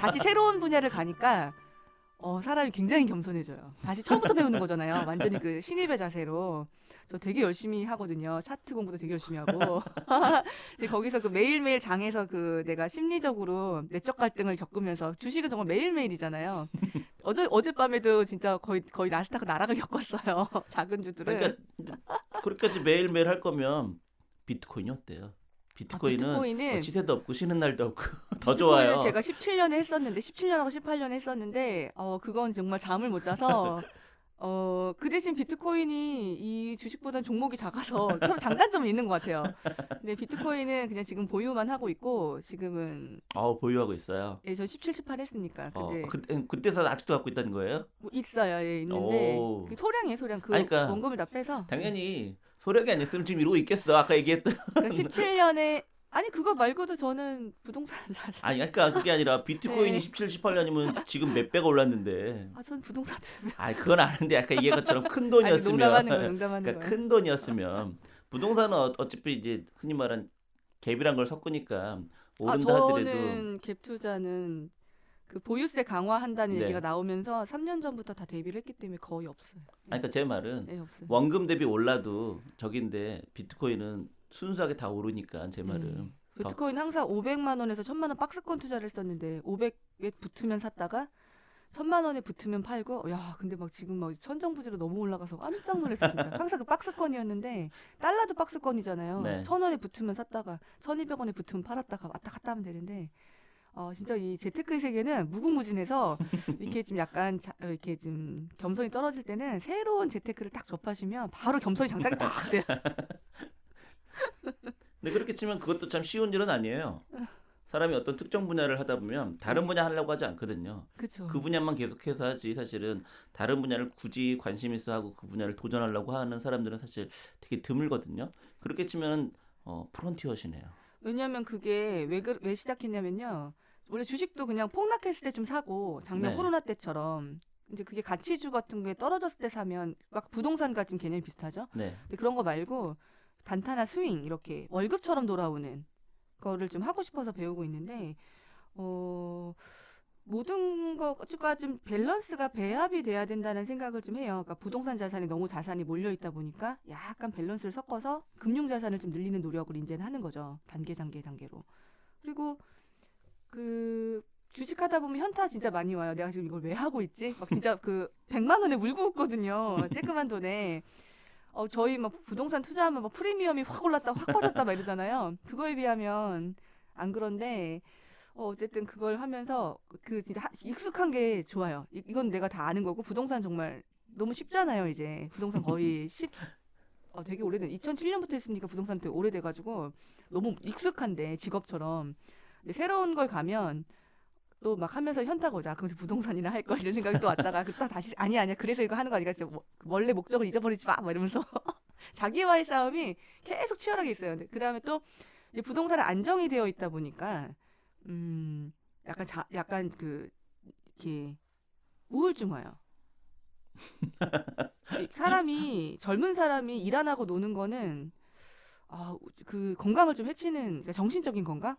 다시 새로운 분야를 가니까 사람이 굉장히 겸손해져요. 다시 처음부터 배우는 거잖아요. 완전히 그 신입의 자세로. 저 되게 열심히 하거든요. 차트 공부도 되게 열심히 하고. 근데 거기서 그 매일매일 장에서 그 내가 심리적으로 내적 갈등을 겪으면서 주식은 정말 매일매일이잖아요. 어젯밤에도 진짜 거의 나스닥 나락을 겪었어요. 작은 주들은. 그러니까 그렇게까지 매일매일 할 거면 비트코인이 어때요? 비트코인은 비트코인은 시세도 없고 쉬는 날도 없고 더 비트코인은 좋아요. 제가 17년에 했었는데 17년하고 18년에 했었는데 그건 정말 잠을 못 자서 그 대신 비트코인이 이 주식보다는 종목이 작아서 서로 장단점은 있는 것 같아요. 근데 비트코인은 그냥 지금 보유만 하고 있고 지금은 보유하고 있어요. 예, 저 17, 18 했으니까. 근데 그때서 아직도 갖고 있다는 거예요? 뭐 있어요. 예, 있는데 오. 그 소량이에요, 소량. 그 아니, 그러니까 원금을 다 빼서. 당연히 소력이 아니었으면 지금 이러고 있겠어. 아까 얘기했던. 그러니까 17년에 아니 그거 말고도 저는 부동산 잘 아니, 그러니까 그게 아니라 비트코인이 네. 17, 18년이면 지금 몇 배가 올랐는데. 전 부동산 아니, 그건 아는데 아까 얘기한 것처럼 큰 아니 돈이었으면. 농담하는 거예요, 농담하는 그러니까 거예요. 큰 돈이었으면 부동산은 어차피 이제 흔히 말한 갭이란 걸 섞으니까 오른다 하더라도. 저는 갭 투자는 그 보유세 강화한다는 네. 얘기가 나오면서 3년 전부터 다 대비를 했기 때문에 거의 없어요. 아니, 그러니까 제 말은 네, 없어요. 원금 대비 올라도 적인데 비트코인은 순수하게 다 오르니까 제 말은. 네. 비트코인 항상 500만 원에서 1000만 원 박스권 투자를 했었는데 500에 붙으면 샀다가 1000만 원에 붙으면 팔고 야 근데 막 지금 막 천정부지로 너무 올라가서 깜짝 놀랐어 진짜. 항상 그 박스권이었는데 달러도 박스권이잖아요. 네. 1000원에 붙으면 샀다가 1200원에 붙으면 팔았다가 왔다 갔다 하면 되는데 진짜 이 재테크의 세계는 무궁무진해서 이렇게 좀 약간 이렇게 좀 겸손이 떨어질 때는 새로운 재테크를 딱 접하시면 바로 겸손이 장착이 딱 돼요. 근데 그렇게 치면 그것도 참 쉬운 일은 아니에요. 사람이 어떤 특정 분야를 하다 보면 다른 네. 분야 하려고 하지 않거든요. 그렇죠. 그 분야만 계속해서 하지 사실은 다른 분야를 굳이 관심 있어 하고 그 분야를 도전하려고 하는 사람들은 사실 되게 드물거든요. 그렇게 치면 프론티어시네요. 왜냐하면 그게 왜 시작했냐면요. 원래 주식도 그냥 폭락했을 때 좀 사고 작년 네. 코로나 때처럼 이제 그게 가치주 같은 게 떨어졌을 때 사면 막 부동산과 좀 개념이 비슷하죠. 네. 근데 그런 거 말고 단타나 스윙 이렇게 월급처럼 돌아오는 거를 좀 하고 싶어서 배우고 있는데 모든 것과 좀 밸런스가 배합이 돼야 된다는 생각을 좀 해요. 그러니까 부동산 자산이 너무 자산이 몰려 있다 보니까 약간 밸런스를 섞어서 금융 자산을 좀 늘리는 노력을 이제는 하는 거죠. 단계로. 그리고 그 주식하다 보면 현타 진짜 많이 와요. 내가 지금 이걸 왜 하고 있지? 막 진짜 그 100만 원에 물고 웃거든요. 쬐끄만 돈에. 저희 막 부동산 투자하면 막 프리미엄이 확 올랐다, 확 빠졌다 막 이러잖아요. 그거에 비하면 안 그런데 어쨌든 그걸 하면서 그 진짜 익숙한 게 좋아요. 이건 내가 다 아는 거고 부동산 정말 너무 쉽잖아요. 이제 부동산 거의 되게 오래된 2007년부터 했으니까 부동산 되게 오래돼가지고 너무 익숙한데 직업처럼. 근데 새로운 걸 가면 또 막 하면서 현타가 오자. 그럼 부동산이나 할 걸 이런 생각이 또 왔다가 딱 다시 아니야 그래서 이거 하는 거 아니까 진짜 원래 목적을 잊어버리지 마 이러면서 자기와의 싸움이 계속 치열하게 있어요. 근데 그다음에 또 이제 부동산은 안정이 되어 있다 보니까 약간 그 이렇게 우울증 와요. 젊은 사람이 일 안 하고 노는 거는 그 건강을 좀 해치는 그러니까 정신적인 건강을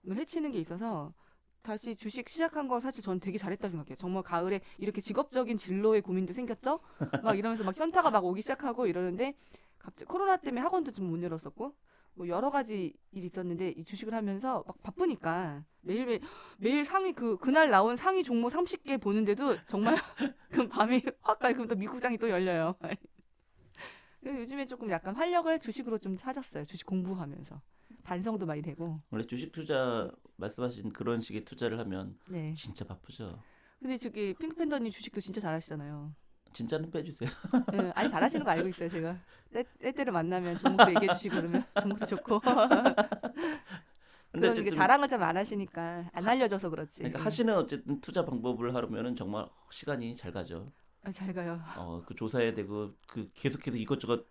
해치는 게 있어서 다시 주식 시작한 거 사실 저는 되게 잘했다고 생각해요. 정말 가을에 이렇게 직업적인 진로의 고민도 생겼죠. 막 이러면서 막 현타가 막 오기 시작하고 이러는데 갑자기 코로나 때문에 학원도 좀 못 열었었고 뭐 여러 가지 일이 있었는데 이 주식을 하면서 막 바쁘니까 매일 상위 그날 나온 상위 종목 30개 보는데도 정말 그 밤이 확 가요. 그럼 또 미국장이 또 열려요. 그래서 요즘에 조금 약간 활력을 주식으로 좀 찾았어요. 주식 공부하면서 반성도 많이 되고. 원래 주식 투자 말씀하신 그런 식의 투자를 하면 네. 진짜 바쁘죠. 근데 저기 핑크팬더님 주식도 진짜 잘하시잖아요. 진짜는 빼주세요. 네, 아니 잘하시는 거 알고 있어요 제가. 때때로 만나면 종목도 얘기해 주시고 그러면 종목도 좋고. 근데 그런 게 자랑을 좀 안 하시니까 안 알려져서 그렇지. 그러니까 하시는 어쨌든 투자 방법을 하려면은 정말 시간이 잘 가죠. 잘 가요. 그 조사해야 되고 그 계속해서 이것저것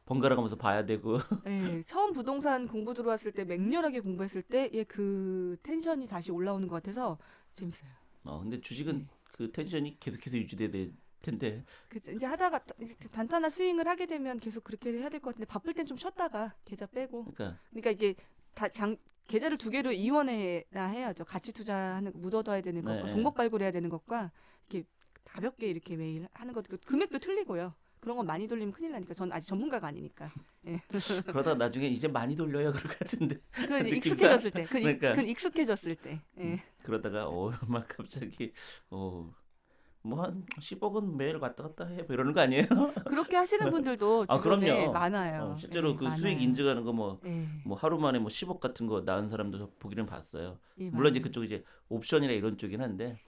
번갈아 가면서 봐야 되고. 네, 처음 부동산 공부 들어왔을 때 맹렬하게 공부했을 때의 그 텐션이 다시 올라오는 것 같아서 재밌어요. 근데 주식은 네. 그 텐션이 계속해서 유지돼야 될 텐데. 그치, 이제 하다가 이제 단타나 스윙을 하게 되면 계속 그렇게 해야 될 것 같은데 바쁠 땐 좀 쉬었다가 계좌 빼고. 그러니까 그러니까 이게 계좌를 두 개로 이원해야 해야죠. 가치 투자하는 거, 묻어둬야 되는 것과 네. 종목 발굴해야 되는 것과 이렇게 가볍게 이렇게 매일 하는 것도 금액도 틀리고요. 그런 건 많이 돌리면 큰일 나니까 전 아직 전문가가 아니니까. 그러다 나중에 이제 많이 돌려요 그럴 것 같은데. 그 이제 느낌상. 익숙해졌을 때, 그러니까. 그 익숙해졌을 때. 예. 그러다가 막 갑자기 뭐 한 10억은 매일 왔다 갔다 해. 뭐 이러는 거 아니에요? 그렇게 하시는 분들도 아, 주변에 그럼요. 많아요. 실제로 예, 그 많아요. 수익 인증하는 거 뭐 예, 하루 만에 뭐 10억 같은 거 나은 사람도 저 보기는 봤어요. 예, 물론 이제 많아요. 그쪽 이제 옵션이나 이런 쪽이긴 한데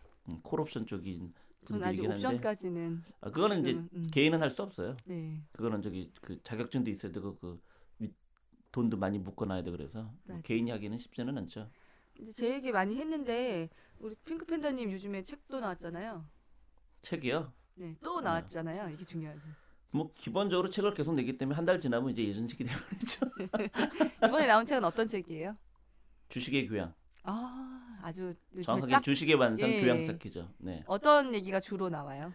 콜옵션 쪽인 전 아직 분들이긴 한데 옵션까지는 그거는 이제 지금은, 개인은 할 수 없어요. 네, 그거는 저기 그 자격증도 있어야 되고 돈도 많이 묶어놔야 돼 그래서 맞아요. 개인이 하기는 쉽지는 않죠. 이제 제 얘기 많이 했는데 우리 핑크 팬더님 요즘에 책도 나왔잖아요. 책이요? 네, 또 나왔잖아요. 이게 중요하죠. 뭐 기본적으로 책을 계속 내기 때문에 한 달 지나면 이제 예전 책이 되버리죠. 이번에 나온 책은 어떤 책이에요? 주식의 교양. 아주 요즘에 정확하게 딱 주식의 완성 예. 교양 쌓기죠. 네. 어떤 얘기가 주로 나와요?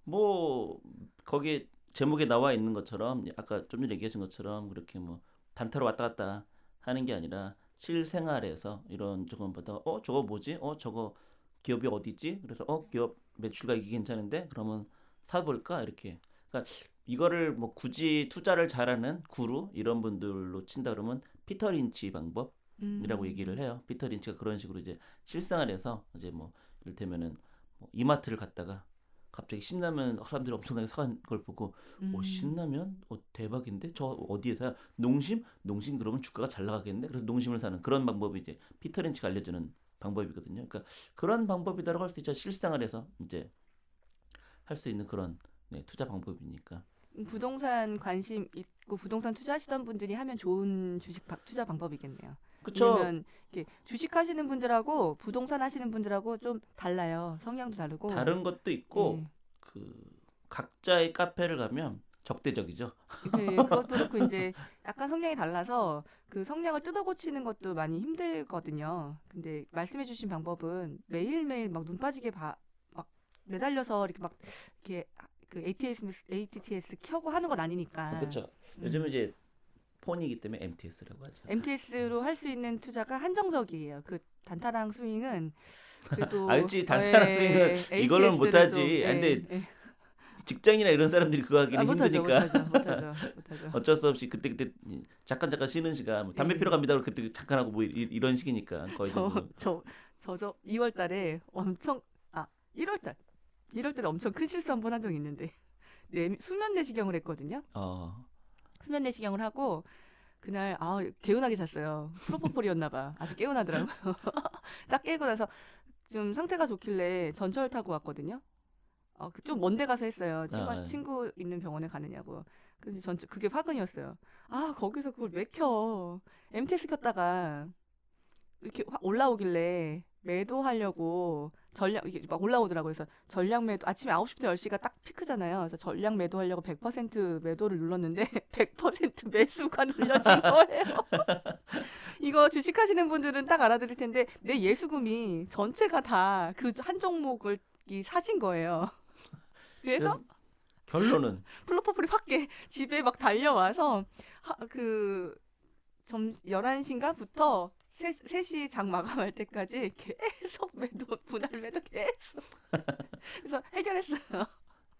뭐 거기에 제목에 나와 있는 것처럼 아까 좀 전에 얘기하신 것처럼 그렇게 뭐 단타로 왔다 갔다 하는 게 아니라 실생활에서 이런 조금보다 저거 뭐지? 저거 기업이 어디지? 그래서 기업 매출가익이 괜찮은데 그러면 사볼까? 이렇게. 그러니까 이거를 뭐 굳이 투자를 잘하는 구루 이런 분들로 친다 그러면 피터 린치 방법이라고 얘기를 해요. 피터 린치가 그런 식으로 이제 실생활에서 이제 뭐 이를테면은 뭐 이마트를 갔다가 갑자기 신라면 사람들이 엄청나게 사간 걸 보고 신라면 대박인데 저 어디에 사요? 농심 그러면 주가가 잘 나가겠네. 그래서 농심을 사는 그런 방법이 이제 피터 린치가 알려주는 방법이거든요. 그러니까 그런 방법이다라고 할 수 있죠. 실생활에서 이제 할 수 있는 그런 투자 방법이니까. 부동산 관심 있고 부동산 투자하시던 분들이 하면 좋은 투자 방법이겠네요. 그렇죠. 왜냐면 이렇게 주식하시는 분들하고 부동산 하시는 분들하고 좀 달라요. 성향도 다르고. 다른 것도 있고 예. 그 각자의 카페를 가면 적대적이죠. 그것도 그렇고 이제 약간 성향이 달라서 그 성향을 뜯어고치는 것도 많이 힘들거든요. 근데 말씀해주신 방법은 매일매일 막 눈 빠지게 막 매달려서 이렇게 막 이렇게 그 ATTS 켜고 하는 건 아니니까. 그렇죠. 요즘은 이제 폰이기 때문에 MTS라고 하죠. MTS로 할 수 있는 투자가 한정적이에요. 그 단타랑 스윙은 그래도 알지 단타랑 스윙은 이걸로는 못하지. 근데 직장이나 이런 사람들이 그거 하기는 힘드니까. 못하죠. 어쩔 수 없이 그때 잠깐 쉬는 시간 뭐 담배 피러 갑니다. 그때 잠깐 하고 뭐 이런 식이니까 거의 저 2월 달에 엄청 1월 달에 엄청 큰 실수 한 번 한 적이 있는데 수면 내시경을 했거든요. 수면 내시경을 하고 그날 개운하게 잤어요. 프로포폴이었나 봐. 아주 개운하더라고요. 딱 깨고 나서 좀 상태가 좋길래 전철 타고 왔거든요. 좀 먼데 가서 했어요. 친구 있는 병원에 가느냐고. 근데 그게 화근이었어요. 거기서 그걸 왜 켜? MTS 켰다가 이렇게 올라오길래 매도하려고 이게 막 올라오더라고요. 그래서 전략 매도 아침에 9시부터 10시가 딱 피크잖아요. 그래서 전략 매도하려고 100% 매도를 눌렀는데 100% 매수가 눌려진 거예요. 이거 주식하시는 분들은 딱 알아들을 텐데 내 예수금이 전체가 다 그 한 종목을 사진 거예요. 그래서 결론은 플로퍼풀이 확 집에 막 달려와서 11시인가부터 3시 장 마감할 때까지 계속 분할 매도 계속. 그래서 해결했어요.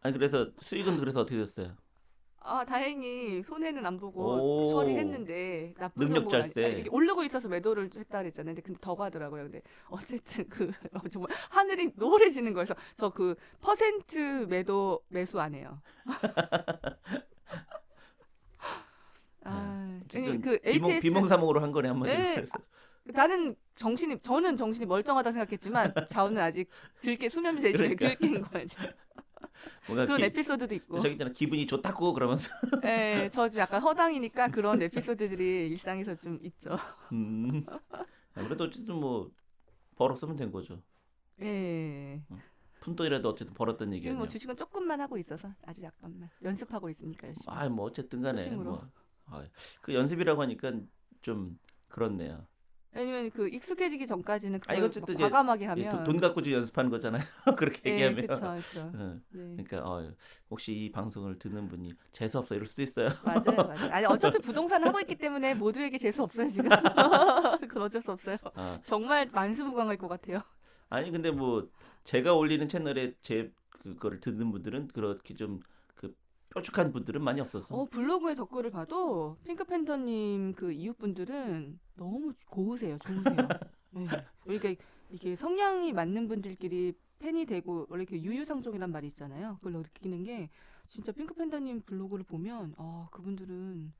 그래서 수익은 그래서 어떻게 됐어요? 다행히 손해는 안 보고 처리했는데 나쁜 능력잘세. 오르고 있어서 매도를 했다 그랬잖아요. 근데 더 가더라고요. 근데 어쨌든 정말 하늘이 노래지는 거여서 저 그 퍼센트 매수 안 해요. 그 비몽사몽으로 한 거네 한마디로. 네. 저는 정신이 멀쩡하다 생각했지만 자오는 아직 수면 대신에 들깬 거죠. 그런 에피소드도 있고. 저기 있잖아 기분이 좋다고 그러면서. 네, 저 지금 약간 허당이니까 그런 에피소드들이 일상에서 좀 있죠. 그래도 어쨌든 뭐 벌었으면 된 거죠. 네. 푼돈이라도 어쨌든 벌었던 얘기예요. 지금 뭐 주식은 조금만 하고 있어서 아주 약간만 연습하고 있으니까 열심히. 뭐 어쨌든 간에 뭐 그 연습이라고 하니까 좀 그렇네요. 아니면 그 익숙해지기 전까지는 아니 그걸 어쨌든 막 이제 과감하게 이 하면 돈 갖고 지금 연습하는 거잖아요. 그렇게 예, 얘기하면. 그쵸, 그쵸. 어, 네. 그러니까 혹시 이 방송을 듣는 분이 재수 없어 이럴 수도 있어요. 맞아요, 맞아요. 아니 어차피 부동산 하고 있기 때문에 모두에게 재수 없어요 지금. 그건 어쩔 수 없어요. 아, 정말 만수무강할 것 같아요. 아니 근데 뭐 제가 올리는 채널에 제 그거를 듣는 분들은 그렇게 좀 그 뾰족한 분들은 많이 없어서. 블로그에 댓글을 봐도 핑크팬더님 그 이웃분들은 너무 고우세요, 좋으세요. 네. 그러니까 이게 성향이 맞는 분들끼리 팬이 되고 원래 이렇게 유유상종이란 말이 있잖아요. 그걸 느끼는 게 진짜 핑크팬더님 블로그를 보면 그분들은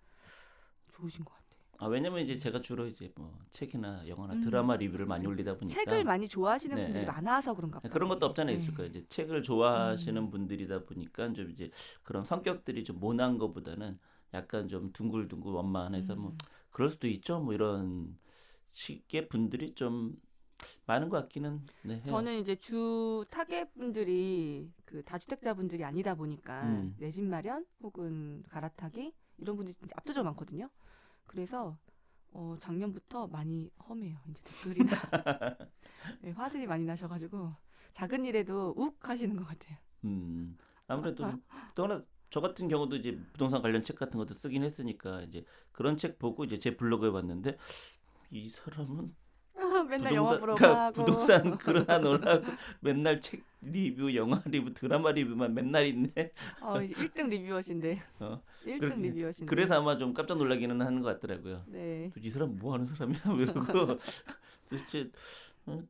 좋으신 것 같아요. 왜냐면 이제 제가 주로 이제 뭐 책이나 영화나 음, 드라마 리뷰를 많이 올리다 보니까 책을 많이 좋아하시는 네, 분들이 네. 많아서 그런가 봐요. 그런 것도 없잖아요, 네. 있을 거예요. 이제 책을 좋아하시는 음. 분들이다 보니까 좀 이제 그런 성격들이 좀 모난 것보다는 약간 좀 둥글둥글 원만해서 뭐 음. 그럴 수도 있죠. 뭐 이런 식의 분들이 좀 많은 것 같기는 네, 해요. 저는 이제 주 타겟분들이 그 다주택자분들이 아니다 보니까 내 집 마련 혹은 갈아타기 이런 분들이 진짜 압도적으로 많거든요. 그래서 작년부터 많이 험해요. 이제 댓글이나 네, 화들이 많이 나셔가지고 작은 일에도 욱 하시는 것 같아요. 아무래도 또나 저 같은 경우도 이제 부동산 관련 책 같은 것도 쓰긴 했으니까 이제 그런 책 보고 이제 제 블로그에 봤는데 이 사람은 맨날 영화 보러 그러니까 가고 부동산 글하나 놀라고 맨날 책 리뷰, 영화 리뷰, 드라마 리뷰만 맨날 있네. 이제 1등 리뷰어신데 어, 1등 그렇게 리뷰어신데 그래서 아마 좀 깜짝 놀라기는 하는 것 같더라고요. 네. 이 사람 뭐 하는 사람이야? 왜 그러고 도대체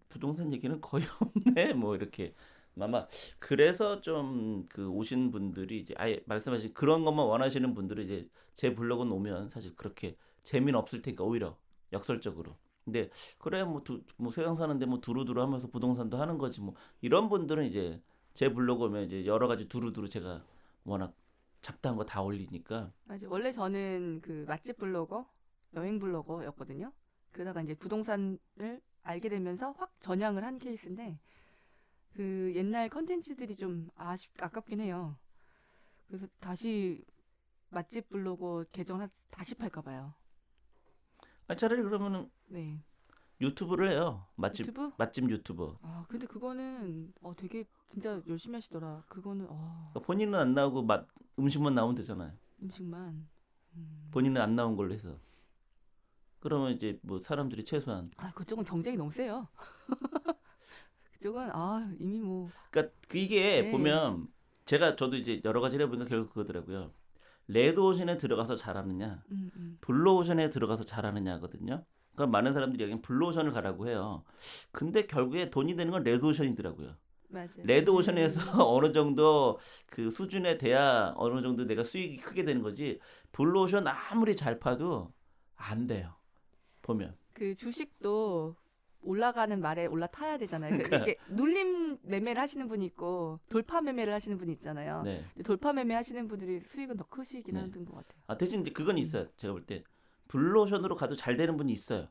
부동산 얘기는 거의 없네. 뭐 이렇게 아마 그래서 좀 그 오신 분들이 이제 아예 말씀하신 그런 것만 원하시는 분들은 이제 제 블로그 오면 사실 그렇게 재미는 없을 테니까 오히려 역설적으로. 근데 그래 뭐 세상 사는데 뭐 두루두루 하면서 부동산도 하는 거지 뭐 이런 분들은 이제 제 블로그 오면 이제 여러 가지 두루두루 제가 워낙 잡다한 거 다 올리니까 맞아. 원래 저는 그 맛집 블로거, 여행 블로거였거든요. 그러다가 이제 부동산을 알게 되면서 확 전향을 한 케이스인데 그 옛날 컨텐츠들이 좀 아깝긴 해요. 그래서 다시 맛집 블로거 계정 다시 팔까 봐요. 차라리 그러면은 네. 유튜브를 해요. 유튜브? 맛집 유튜버. 근데 그거는 되게 진짜 열심히 하시더라. 그거는 그러니까 본인은 안 나오고 음식만 나오면 되잖아요. 음식만. 본인은 안 나온 걸로 해서. 그러면 이제 뭐 사람들이 최소한. 그쪽은 경쟁이 너무 세요. 그쪽은 이미 뭐. 그러니까 이게 네. 보면 저도 이제 여러 가지 해보니까 결국 그거더라고요. 레드오션에 들어가서 잘하느냐, 블루오션에 들어가서 잘하느냐거든요. 그러니까 많은 사람들이 여기 블루오션을 가라고 해요. 근데 결국에 돈이 되는 건 레드오션이더라고요. 맞아요. 레드오션에서 어느 정도 그 수준에 돼야 어느 정도 내가 수익이 크게 되는 거지. 블루오션 아무리 잘 파도 안 돼요. 보면. 그 주식도 올라가는 말에 올라타야 되잖아요. 이게 눌림 매매를 하시는 분이 있고 돌파 매매를 하시는 분이 있잖아요. 네. 돌파 매매 하시는 분들이 수익은 더 크시긴 하는 것 같아요. 대신 이제 그건 있어요. 제가 볼 때 블루오션으로 가도 잘 되는 분이 있어요.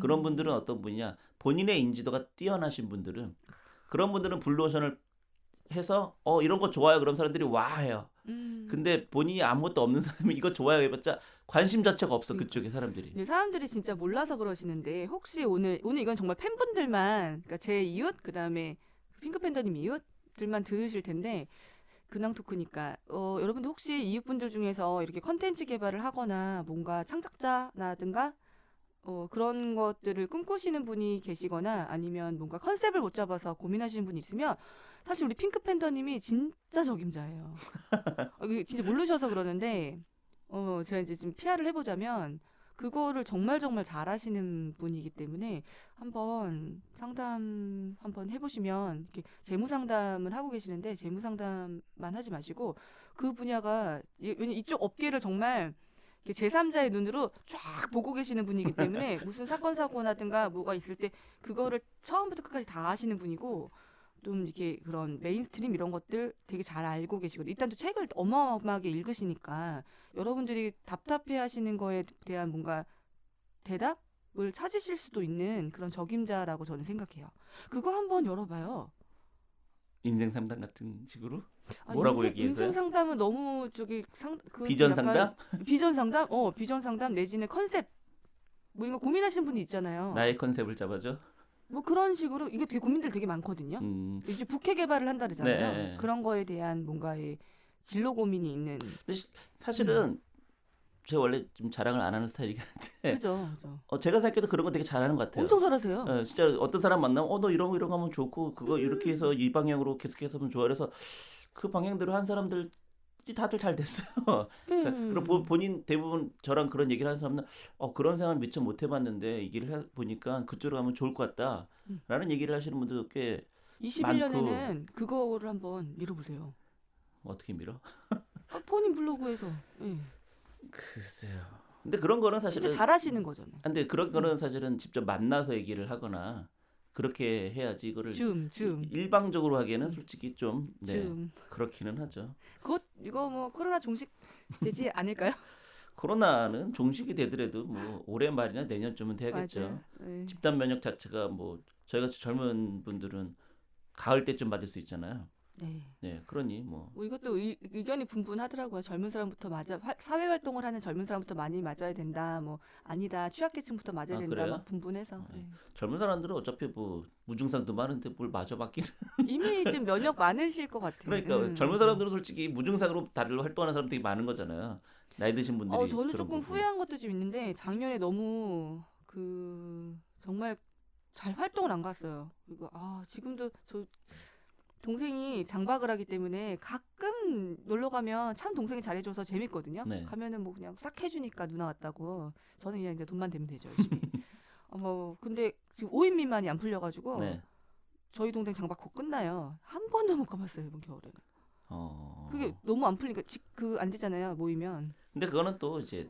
그런 분들은 어떤 분이냐? 본인의 인지도가 뛰어나신 분들은 그런 분들은 블루오션을 해서 이런 거 좋아요. 그럼 사람들이 와 해요. 근데 본인이 아무것도 없는 사람이 이거 좋아요 해봤자 관심 자체가 없어. 그쪽에 사람들이. 네, 사람들이 진짜 몰라서 그러시는데 혹시 오늘 이건 정말 팬분들만 그러니까 제 이웃 그다음에 핑크팬더님 이웃들만 들으실 텐데 근황 토크니까 여러분들 혹시 이웃분들 중에서 이렇게 컨텐츠 개발을 하거나 뭔가 창작자라든가 그런 것들을 꿈꾸시는 분이 계시거나 아니면 뭔가 컨셉을 못 잡아서 고민하시는 분이 있으면 사실 우리 핑크팬더님이 진짜 적임자예요. 이게 진짜 모르셔서 그러는데 제가 이제 좀 PR을 해보자면 그거를 정말 잘하시는 분이기 때문에 한번 상담 한번 해보시면 이렇게 재무 상담을 하고 계시는데 재무 상담만 하지 마시고 그 분야가 왜냐 이쪽 업계를 정말 제3자의 눈으로 쫙 보고 계시는 분이기 때문에 무슨 사건 사고나든가 뭐가 있을 때 그거를 처음부터 끝까지 다 아시는 분이고 좀 이렇게 그런 메인스트림 이런 것들 되게 잘 알고 계시거든요. 일단 또 책을 어마어마하게 읽으시니까 여러분들이 답답해하시는 거에 대한 뭔가 대답을 찾으실 수도 있는 그런 적임자라고 저는 생각해요. 그거 한번 열어봐요. 인생 상담 같은 식으로? 뭐라고 얘기해서요? 인생 상담은 너무 비전 상담? 비전 상담? 비전 상담 내지는 컨셉 뭐 이거 고민하시는 분이 있잖아요. 나의 컨셉을 잡아줘. 뭐 그런 식으로 이게 되게 고민들 되게 많거든요. 이제 북해 개발을 한다 그러잖아요. 네. 그런 거에 대한 뭔가의 진로 고민이 있는. 근데 사실은 제가 원래 좀 자랑을 안 하는 스타일이긴 한데 그죠, 그죠. 제가 생각해도 그런 거 되게 잘하는 것 같아요. 엄청 잘하세요. 진짜 어떤 사람 만나면 너 이런 거 하면 좋고 그거 이렇게 해서 이 방향으로 계속해서 하면 좋아. 그래서 그 방향대로 한 사람들이 다들 잘 됐어요. 그리고 본인 대부분 저랑 그런 얘기를 하는 사람은 그런 생각 미처 못 해봤는데 얘기를 보니까 그쪽으로 가면 좋을 것 같다라는 얘기를 하시는 분들 꽤 21년에는 그거를 한번 밀어보세요. 어떻게 밀어? 본인 블로그에서. 예. 글쎄요. 근데 그런 거는 사실은 진짜 잘하시는 거잖아요. 근데 그런 거는 사실은 직접 만나서 얘기를 하거나 그렇게 해야지 이거를 줌. 일방적으로 하기에는 솔직히 좀 줌. 그렇기는 하죠. 이거 뭐 코로나 종식 되지 않을까요? 코로나는 종식이 되더라도 뭐 올해 말이나 내년쯤은 돼야겠죠. 맞아요. 네. 집단 면역 자체가 뭐 저희같이 젊은 분들은 가을 때쯤 맞을 수 있잖아요. 네. 그러니 뭐 뭐 이것도 의견이 분분하더라고요. 젊은 사람부터 사회 활동을 하는 젊은 사람부터 많이 맞아야 된다. 뭐 아니다. 취약계층부터 맞아야 된다. 그래요? 막 분분해서. 네. 젊은 사람들은 어차피 뭐 무증상도 많은데 뭘 맞아봤기는. 이미 지금 면역 많으실 것 같아요. 그러니까 젊은 사람들은 솔직히 무증상으로 다들 활동하는 사람 되게 많은 거잖아요. 나이 드신 분들이. 저는 그런 조금 거고. 후회한 것도 좀 있는데 작년에 너무 정말 잘 활동을 안 갔어요. 그리고 지금도 저 동생이 장박을 하기 때문에 가끔 놀러 가면 참 동생이 잘해줘서 재밌거든요. 네. 가면은 뭐 그냥 싹 해주니까 누나 왔다고. 저는 그냥 이제 돈만 대면 되죠, 열심히. 근데 지금 5인 미만이 안 풀려가지고 네. 저희 동생 장박 곧 끝나요. 한 번도 못 가봤어요, 이번 겨울에는. 그게 너무 안 풀리니까 안 되잖아요, 모이면. 근데 그거는 또 이제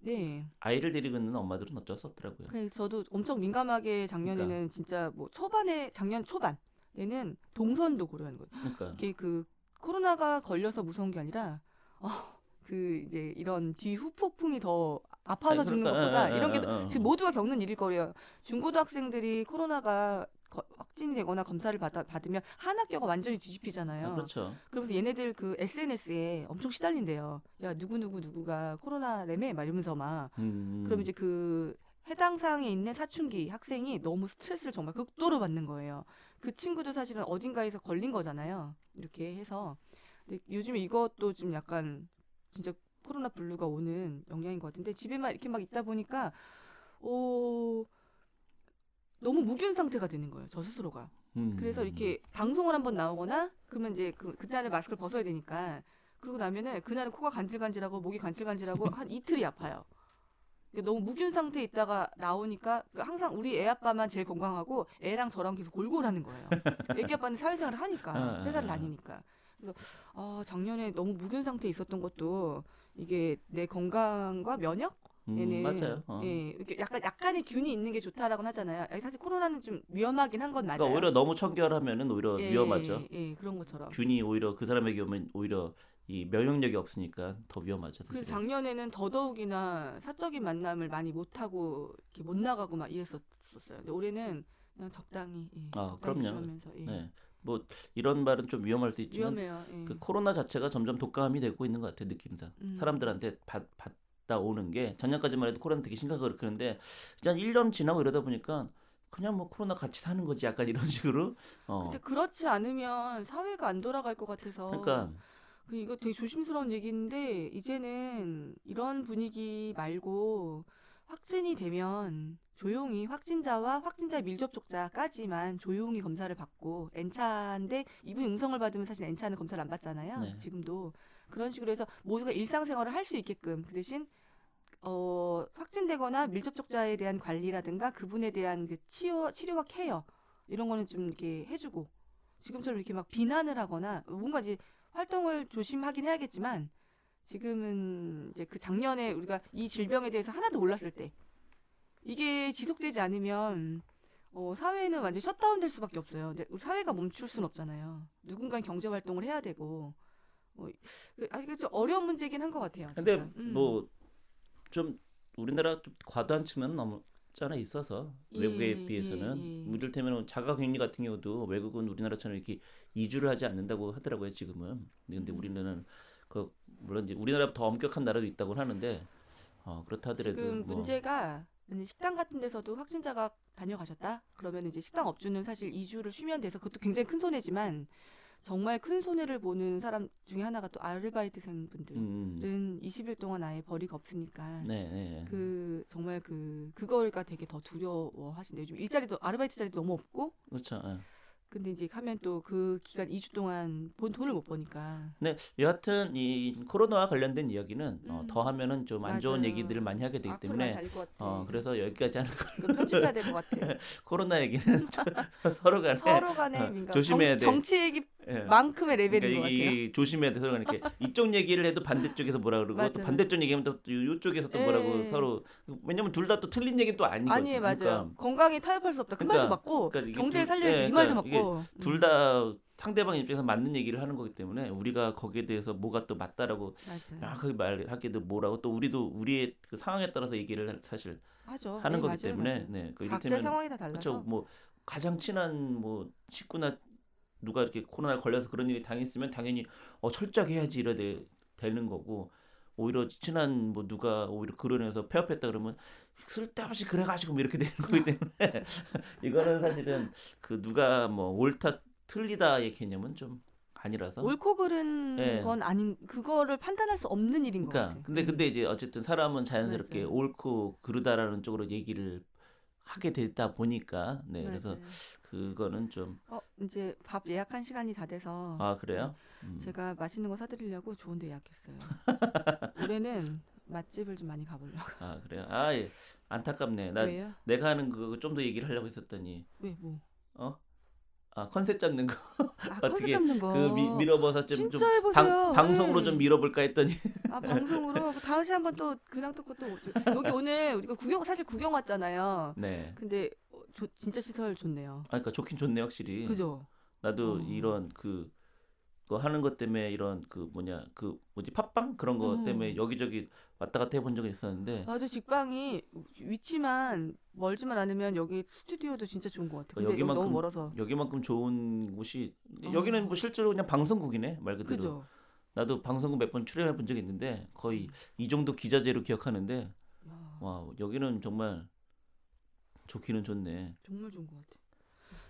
네. 아이를 데리고 있는 엄마들은 어쩔 수 없더라고요. 그래서 저도 엄청 민감하게 작년에는 그러니까. 진짜 뭐 작년 초반에는 동선도 고려하는 거예요. 그러니까. 이게 코로나가 걸려서 무서운 게 아니라 이제 이런 뒤후폭풍이 더 아파서 죽는 것보다 이런 게 지금 모두가 겪는 일일 거예요. 중고등학생들이 코로나가 확진이 되거나 검사를 받으면 한 학교가 완전히 뒤집히잖아요. 그렇죠. 그러면서 얘네들 SNS에 엄청 시달린대요. 야 누구가 코로나래매 막 이러면서 막. 그럼 이제 해당 사항에 있는 사춘기 학생이 너무 스트레스를 정말 극도로 받는 거예요. 그 친구도 사실은 어딘가에서 걸린 거잖아요. 이렇게 해서. 근데 요즘에 이것도 좀 약간 진짜 코로나 블루가 오는 영향인 것 같은데 집에만 이렇게 막 있다 보니까 너무 무균 상태가 되는 거예요. 저 스스로가. 그래서 이렇게 방송을 한번 나오거나 그러면 이제 그때 안에 마스크를 벗어야 되니까 그러고 나면은 그날은 코가 간질간질하고 목이 간질간질하고 한 이틀이 아파요. 너무 무균 상태에 있다가 나오니까 항상 우리 애 아빠만 제일 건강하고 애랑 저랑 계속 골골하는 거예요. 애기 아빠는 사회생활을 하니까 회사를 다니니까. 그래서 작년에 너무 무균 상태에 있었던 것도 이게 내 건강과 면역 얘는 맞아요. 이렇게 약간의 균이 있는 게 좋다라고 하잖아요. 사실 코로나는 좀 위험하긴 한 건 맞아요. 그러니까 오히려 너무 청결하면은 오히려 위험하죠. 그런 것처럼. 균이 오히려 그 사람에게 오면 오히려 이 면역력이 없으니까 더 위험하죠. 그래서 작년에는 더더욱이나 사적인 만남을 많이 못 하고 이렇게 못 나가고 막 이랬었어요. 근데 올해는 그냥 적당히 그럼요. 조심하면서. 네. 뭐 이런 말은 좀 위험할 수 있지만 위험해요. 그 코로나 자체가 점점 독감이 되고 있는 것 같아요. 느낌상. 사람들한테 받다 오는 게 작년까지만 해도 코로나 되게 심각하고 그랬는데 그냥 1년 지나고 이러다 보니까 그냥 뭐 코로나 같이 사는 거지 약간 이런 식으로. 근데 그렇지 않으면 사회가 안 돌아갈 것 같아서. 그러니까 이거 되게 조심스러운 얘기인데 이제는 이런 분위기 말고 확진이 되면 조용히 확진자와 확진자 밀접촉자까지만 조용히 검사를 받고 N차인데 이분이 음성을 받으면 사실 N차는 검사를 안 받잖아요. 네. 지금도 그런 식으로 해서 모두가 일상생활을 할 수 있게끔 그 대신 확진되거나 밀접촉자에 대한 관리라든가 그분에 대한 치료와 케어 이런 거는 좀 이렇게 해주고 지금처럼 이렇게 막 비난을 하거나 뭔가 이제 활동을 조심하긴 해야겠지만 지금은 이제 작년에 우리가 이 질병에 대해서 하나도 몰랐을 때 이게 지속되지 않으면 사회는 완전 셧다운 될 수밖에 없어요. 근데 사회가 멈출 수는 없잖아요. 누군가 경제 활동을 해야 되고 이게 좀 어려운 문제긴 한 것 같아요. 근데 진짜. 뭐 좀 우리나라 좀 과도한 측면은 없잖아 있어서 외국에 비해서는 이를테면 자가격리 같은 경우도 외국은 우리나라처럼 이렇게 이주를 하지 않는다고 하더라고요 지금은. 근데 우리는 물론 이제 우리나라보다 더 엄격한 나라도 있다고 하는데 그렇다 하더라도 지금 문제가 식당 같은 데서도 확진자가 다녀가셨다? 그러면 이제 식당 업주는 사실 2주를 쉬면 돼서 그것도 굉장히 큰 손해지만 정말 큰 손해를 보는 사람 중에 하나가 또 아르바이트생 분들은 20일 동안 아예 벌이가 없으니까 네, 네. 정말 그거가 되게 더 두려워하신대요. 요즘 일자리도 아르바이트 자리도 너무 없고 그렇죠. 예. 근데 이제 하면 또 그 기간 2주 동안 본 돈을 못 버니까. 네, 여하튼 이 코로나와 관련된 이야기는 음. 더 하면은 좀 안 좋은 맞아요. 얘기들을 많이 하게 되기 악플 많이 때문에 달릴 것 같아. 그래서 여기까지 하는 거. 이거 편집해야 될 것 같아. 코로나 얘기는 서로 간에 서로 간에 민감. 조심해야 돼. 정치 얘기 예. 만큼의 레벨인 그러니까 것 같아요. 이게 조심해야 돼. 서로 간에 이렇게 이쪽 얘기를 해도 반대쪽에서 뭐라 그러고 맞아, 또 맞아. 반대쪽 얘기하면 또 이쪽에서 또 뭐라고 예. 서로 왜냐면 둘 다 또 틀린 얘기는 또 아니거든. 아니에요, 맞아요. 그러니까 건강에 타협할 수 없다. 그 그러니까, 말도 맞고 그러니까 이게 경제를 둘- 살려야지 예, 이 말도 그러니까 맞고. 둘 다 상대방 입장에서 맞는 얘기를 하는 거기 때문에 우리가 거기에 대해서 뭐가 또 맞다라고 맞아요. 그 말하기도 뭐라고 또 우리도 우리의 그 상황에 따라서 얘기를 사실 하죠. 하는 네, 거기 맞아요, 때문에 맞아요. 네, 그 각자 이를테면 상황이 다 달라서. 그렇죠. 뭐 가장 친한 뭐 식구나 누가 이렇게 코로나에 걸려서 그런 일이 당했으면 당연히 철저하게 해야지 이래 되는 거고 오히려 친한 뭐 누가 오히려 그러면서 폐업했다 그러면 쓸데없이 그래가지고 뭐 이렇게 되는 거기 때문에 이거는 사실은 그 누가 뭐 옳다 틀리다의 개념은 좀 아니라서 옳고 그른 예. 건 아닌 그거를 판단할 수 없는 일인 것 그러니까 같아요. 근데 이제 어쨌든 사람은 자연스럽게 맞아요. 옳고 그르다라는 쪽으로 얘기를 하게 되다 보니까 네 그래서 맞아요. 그거는 좀 이제 밥 예약한 시간이 다 돼서 그래요? 제가 맛있는 거 사드리려고 좋은 데 예약했어요. 올해는 맛집을 좀 많이 가보려고. 그래요? 예. 안타깝네. 나 왜요? 내가 하는 그거 좀 더 얘기를 하려고 했었더니 왜 뭐? 컨셉 잡는 거 컨셉 어떻게 잡는 거. 밀어버섯 좀 진짜 해보세요. 방송으로 네. 좀 밀어볼까 했더니 방송으로 다시 한번 또 근황 토크 또 여기 오늘 우리가 사실 구경 왔잖아요. 네. 근데 진짜 시설 좋네요. 그러니까 좋긴 좋네 확실히. 그죠? 나도 어. 이런 그거 하는 것 때문에 이런 뭐지 팟빵 그런 거 때문에 여기저기 왔다 갔다 해본 적이 있었는데 나도 직방이 위치만 멀지만 않으면 여기 스튜디오도 진짜 좋은 것 같아. 근데 여기 너무 멀어서. 여기만큼 좋은 곳이 여기는 뭐 실제로 그냥 방송국이네 말 그대로. 그죠? 나도 방송국 몇 번 출연해 본 적이 있는데 거의 이 정도 기자재로 기억하는데 와 여기는 정말 좋기는 좋네. 정말 좋은 것 같아.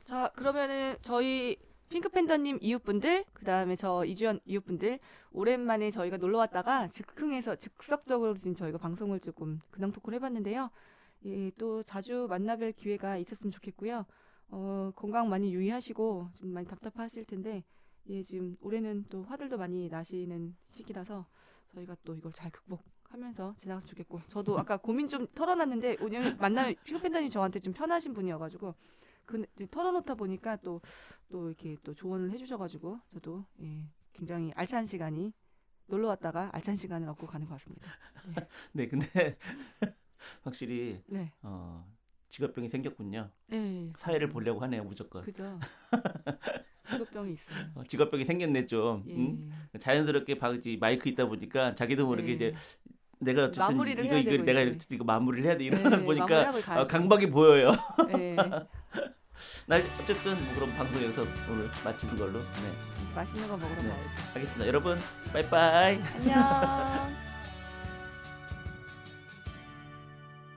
자, 그러면은 저희 핑크팬더님 이웃분들, 그 다음에 저 이주연 이웃분들, 오랜만에 저희가 놀러 왔다가 즉석적으로 지금 저희가 방송을 조금 근황 토크를 해봤는데요. 또 자주 만나뵐 기회가 있었으면 좋겠고요. 건강 많이 유의하시고 지금 많이 답답하실 텐데, 지금 올해는 또 화들도 많이 나시는 시기라서 저희가 또 이걸 잘 극복하면서 지나갔으면 좋겠고, 저도 아까 고민 좀 털어놨는데 왜냐면 만나면 핑크팬더님 저한테 좀 편하신 분이어가지고. 털어놓다 보니까 또 이렇게 또 조언을 해주셔가지고 저도 굉장히 알찬 시간이 놀러 왔다가 알찬 시간을 얻고 가는 것 같습니다. 네, 근데 확실히 네. 직업병이 생겼군요. 네. 사회를 보려고 하네요, 무조건. 그죠. 직업병이 있어요. 직업병이 생겼네 좀. 예. 응? 자연스럽게 마이크 있다 보니까 자기도 모르게 이제 내가 어쨌든 마무리를 해야 되고 내가 이제. 이거 마무리를 해야 돼 이러다 보니까 마무리하고 가야 돼요. 강박이 보여요. 네. 나 어쨌든 뭐 그럼 방송 여기서 오늘 마치는 걸로. 네. 맛있는 거 먹으러 네. 가야죠. 알겠습니다. 여러분, 빠이빠이. 안녕.